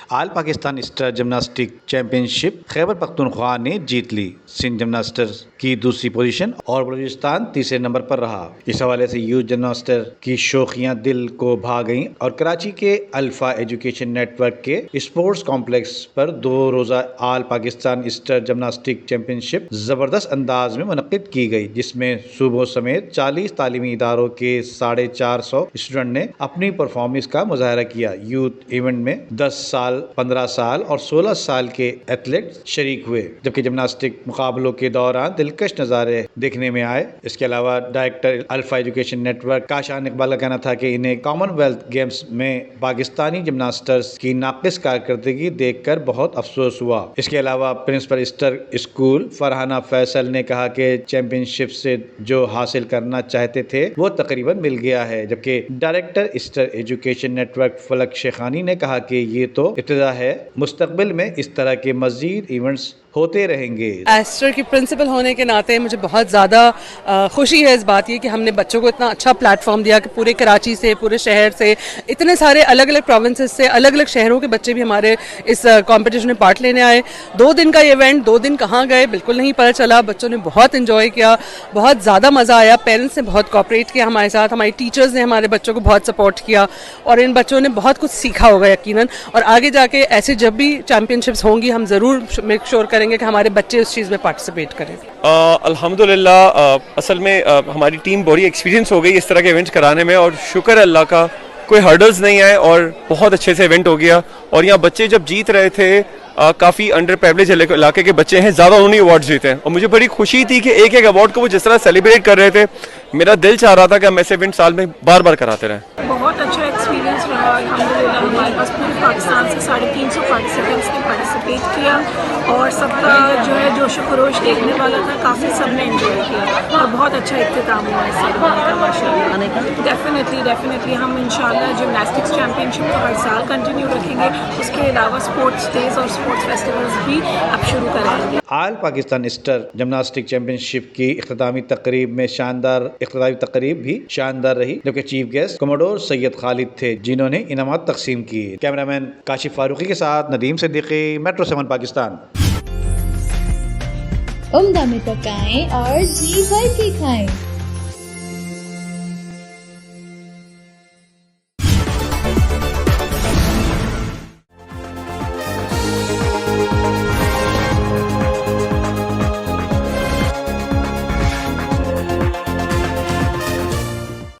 آل Pakistan stir gymnastic champion شپ خیبر پختونخوا نے جیت لی۔ سندھ جمناسٹر کی دوسری پوزیشن اور بلوچستان تیسرے نمبر پر رہا۔ اس حوالے سے یوتھ جمناسٹر کی شوخیاں دل کو بھا گئیں اور کراچی کے الفا ایجوکیشن نیٹ ورک کے اسپورٹس کمپلیکس پر 2 روزہ آل پاکستان اسٹر جمناسٹک چیمپئن شپ زبردست انداز میں منعقد کی گئی، جس میں صوبوں سمیت 40 تعلیمی اداروں کے 450 اسٹوڈنٹ نے اپنی پرفارمنس کا مظاہرہ کیا۔ یوتھ ایونٹ میں 10 سال، 15 سال اور 16 سال کے ایتھلیٹ شریک ہوئے، جبکہ جمناسٹک مقابلوں کے دوران دلکش نظارے دیکھنے میں آئے۔ اس کے علاوہ director alpha education network Kashan Iqbal کا کہنا تھا کہ انہیں کامن ویلتھ گیمز میں پاکستانی جمناسٹرز کی ناقص کارکردگی دیکھ کر بہت افسوس ہوا۔ اس کے علاوہ پرنسپل اسٹر اسکول فرحانہ فیصل نے کہا کہ چیمپئن شپ سے جو حاصل کرنا چاہتے تھے وہ تقریباً مل گیا ہے، جبکہ ڈائریکٹر اسٹر education network Falak Shaikhani نے کہا کہ یہ تو ابتدا ہے، مستقبل میں اس طرح کے مزید ایونٹس ہوتے رہیں گے۔ ایسٹر کی پرنسپل ہونے کے ناطے مجھے بہت زیادہ خوشی ہے اس بات کی کہ ہم نے بچوں کو اتنا اچھا پلیٹ فارم دیا کہ پورے کراچی سے، پورے شہر سے، اتنے سارے الگ الگ پروونسز سے، الگ الگ شہروں کے بچے بھی ہمارے اس کمپٹیشن میں پارٹ لینے آئے۔ 2 دن کا یہ ایونٹ، 2 دن کہاں گئے بالکل نہیں پتہ چلا۔ بچوں نے بہت انجوائے کیا، بہت زیادہ مزہ آیا۔ پیرنٹس نے بہت کوآپریٹ کیا ہمارے ساتھ، ہماری ٹیچرز نے ہمارے بچوں کو بہت سپورٹ کیا، اور ان بچوں نے بہت کچھ سیکھا ہوگا یقیناً۔ اور آگے جا کے ایسے جب بھی چیمپئن شپس ہوں گی ہم ضرور میک شور کریں گے کہ ہمارے بچے اس چیز میں پارٹیسپیٹ کریں۔ الحمدللہ اصل میں ہماری ٹیم بڑی ایکسپیرینس ہو گئی اس طرح کے ایونٹس کرانے میں، اور شکر اللہ کا کوئی ہرڈلز نہیں آئے اور بہت اچھے سے ایونٹ ہو گیا۔ اور یہاں بچے جب جیت رہے تھے، کافی انڈر پریولیج علاقے کے بچے ہیں، زیادہ انہوں نے ایوارڈ جیتے ہیں، اور مجھے بڑی خوشی تھی کہ ایک ایک ایوارڈ کو وہ جس طرح سیلیبریٹ کر رہے تھے، میرا دل چاہ رہا تھا کہ ہم ایسے ایونٹ سال میں بار بار کراتے رہیں۔ بہت اچھا ایکسپیرینس رہا الحمدللہ۔ ہمارے پاس پورے پاکستان سے 350 پارٹیسپینٹس نے پارٹیسپیٹ کیا، اور سب کا جو ہے جوش و خروش دیکھنے والا تھا، کافی سب نے انجوائے کیا، اور بہت اچھا اختتام ہوا اس سیریمنی کا ماشاءاللہ۔ ڈیفینیٹلی ہم انشاءاللہ جمناسٹکس چیمپئن شپ کو ہر سال کنٹینیو رکھیں گے۔ اس کے علاوہ اسپورٹس ڈیز اور اسپورٹس فیسٹیولز بھی اب شروع کریں گے۔ آل پاکستان اسٹر جمناسٹک چیمپئن شپ کی اختتامی تقریب بھی شاندار رہی، جبکہ چیف گیسٹ کموڈور سید خالد تھے، جنہوں نے انعامات تقسیم کیے۔ کیمرامین کاشف فاروقی کے ساتھ ندیم صدیقی، میٹرو 7 پاکستان۔ عمدہ میں پکائیں اور جی بھر کے کھائیں۔